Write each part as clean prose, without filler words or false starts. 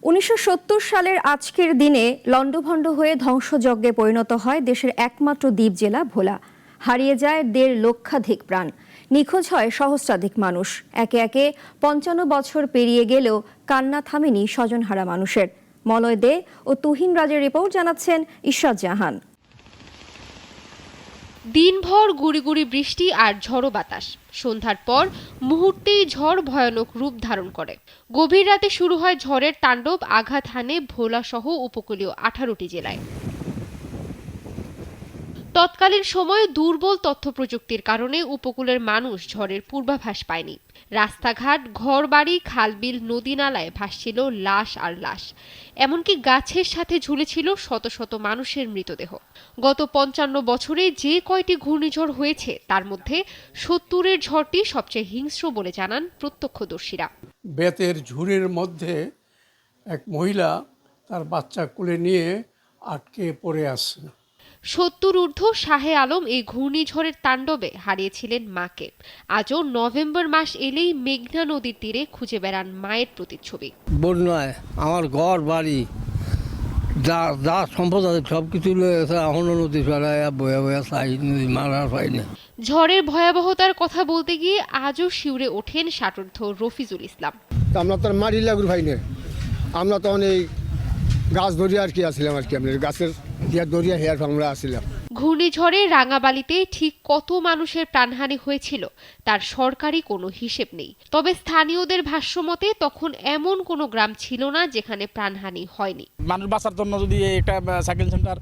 ১৯৭০ সালের আজকের দিনে লণ্ডভণ্ড হয়ে ধ্বংসযজ্ঞে পরিণত হয় দেশের একমাত্র দ্বীপ জেলা ভোলা। হারিয়ে যায় ১.৫ লক্ষাধিক প্রাণ, নিখোঁজ হয় সহস্রাধিক মানুষ। একে একে ৫৫ বছর পেরিয়ে গেলেও কান্না থামেনি স্বজনহারা মানুষের। মলয় দে ও তুহিন রাজের রিপোর্ট জানাচ্ছেন ইশরাত জাহান। দিনভর গুড়ি গুড়ি বৃষ্টি আর ঝড়ো বাতাস, সন্ধ্যার পর মুহূর্তেই ঝড় ভয়ানক রূপ ধারণ করে। গভীর রাতে শুরু হয় ঝড়ের তাণ্ডব, আঘাত হানে ভোলা সহ উপকূলীয় ১৮টি জেলায়। তৎকালীন সময়ে দুর্বল তথ্য প্রযুক্তির কারণে উপকূলের মানুষ ঝড়ের পূর্বাভাস পায়নি। রাস্তাঘাট, ঘরবাড়ি, খালবিল, নদী নালায় ভাসছিল লাশ আর লাশ। এমনকি গাছের সাথে ঝুলেছিল শত শত মানুষের মৃতদেহ। গত ৫৫ বছরে যে কয়টি ঘূর্ণিঝড় হয়েছে তার মধ্যে ৭০-এর ঝড়টি সবচেয়ে হিংস্র বলে জানান প্রত্যক্ষদর্শীরা। বেতের ঝুড়ির মধ্যে এক মহিলা তার বাচ্চা কোলে নিয়ে আটকে পড়ে আছে। ৭০ ঊর্ধ্ব শাহে আলম এই ঘূর্ণিঝড়ের তাণ্ডবে হারিয়েছিলেন মাকে। আজও নভেম্বর মাস এলেই মেঘনা নদীর তীরে খুঁজে বেড়ান মায়ের প্রতিচ্ছবি। বন্যায় আমার ঘর বাড়ি যা সম্পদ আছে সব কিছু এখনো নদী ছড়ায় বয়া বয়া চাই, নদী মারা পাইনি। ঝড়ের ভয়াবহতার কথা বলতে গিয়ে আজও শিউরে ওঠেন ষাটোর্ধ্ব রফিজুল ইসলাম। আমরা তো মারি লাগুর ভাই না, আমরা তো অনেক গাছ ধরিয়া আর কি আসছিলাম আর কি, আপনার গাছের দরিয়া হেয়ার আমরা আসছিলাম। ঘূর্ণিঝড়ে রাঙাবালিতে ঠিক কত মানুষের প্রাণহানি হয়েছিল তার সরকারি কোনো হিসেব নেই। তবে স্থানীয়দের ভাষ্যমতে তখন এমন কোনো গ্রাম ছিল না যেখানে প্রাণহানি হয়নি। মানুষ বাঁচার জন্য যদি একটা সাইকেল সেন্টার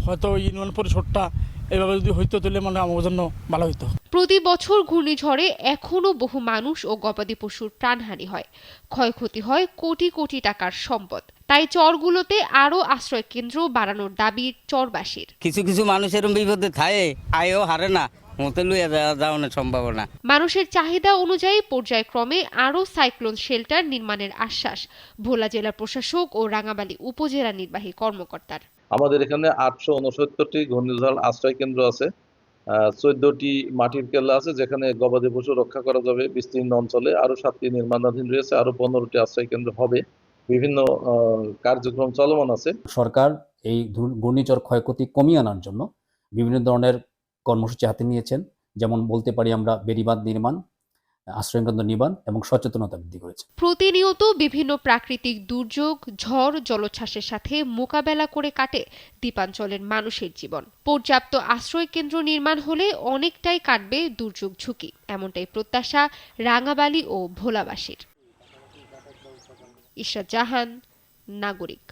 হয়তো ইউনিয়ন পরিষদটা এভাবে যদি হইতো তাহলে মানে আমার জন্য ভালো হইতো। প্রতি বছর ঘূর্ণিঝড়ে এখনো বহু মানুষ ও গবাদি পশুর প্রাণহানি হয়, ক্ষয়ক্ষতি হয় কোটি কোটি টাকার সম্পদ। তাই চরগুলোতে আরো আশ্রয় কেন্দ্র বাড়ানোর দাবি চরবাসীর। কিছু কিছু মানুষের বিপদে থাকে, আয়ও হারে না, মতে লইয়া যাওয়ার সম্ভাবনা। মানুষের চাহিদা অনুযায়ী পর্যায়ক্রমে আরও সাইক্লোন শেল্টার নির্মাণের আশ্বাস ভোলা জেলা প্রশাসক ও রাঙাবালী উপজেলা নির্বাহী কর্মকর্তার। আমাদের এখানে ৮৬৯টি ঘূর্ণিঝড় আশ্রয় কেন্দ্র আছে, ১৪টি মাটির কেল্লা আছে যেখানে গবাদি পশু রক্ষা করা যাবে বিস্তীর্ণ অঞ্চলে। আরো 7টি নির্মাণাধীন রয়েছে, আরো 15টি আশ্রয় কেন্দ্র হবে। বিভিন্ন কার্যক্রম চলমান আছে। সরকার এই ঘূর্ণিঝড় ক্ষয়ক্ষতি কমিয়ে আনার জন্য বিভিন্ন ধরনের কর্মসূচি হাতে নিয়েছেন। যেমন বলতে পারি আমরা বেড়িবাঁধ নির্মাণ, আশ্রয়কেন্দ্র নির্মাণ এবং সচেতনতা বৃদ্ধি করেছে। প্রতিনিয়ত বিভিন্ন প্রাকৃতিক দুর্যোগ, ঝড়, জলোচ্ছ্বাসের সাথে মোকাবেলা করে কাটে দ্বীপাঞ্চলের মানুষের জীবন। পর্যাপ্ত আশ্রয় কেন্দ্র নির্মাণ হলে অনেকটাই কাটবে দুর্যোগ ঝুঁকি, এমনটাই প্রত্যাশা রাঙাবালী ও ভোলাবাসীর। ইশরাত জাহান, নাগরিক।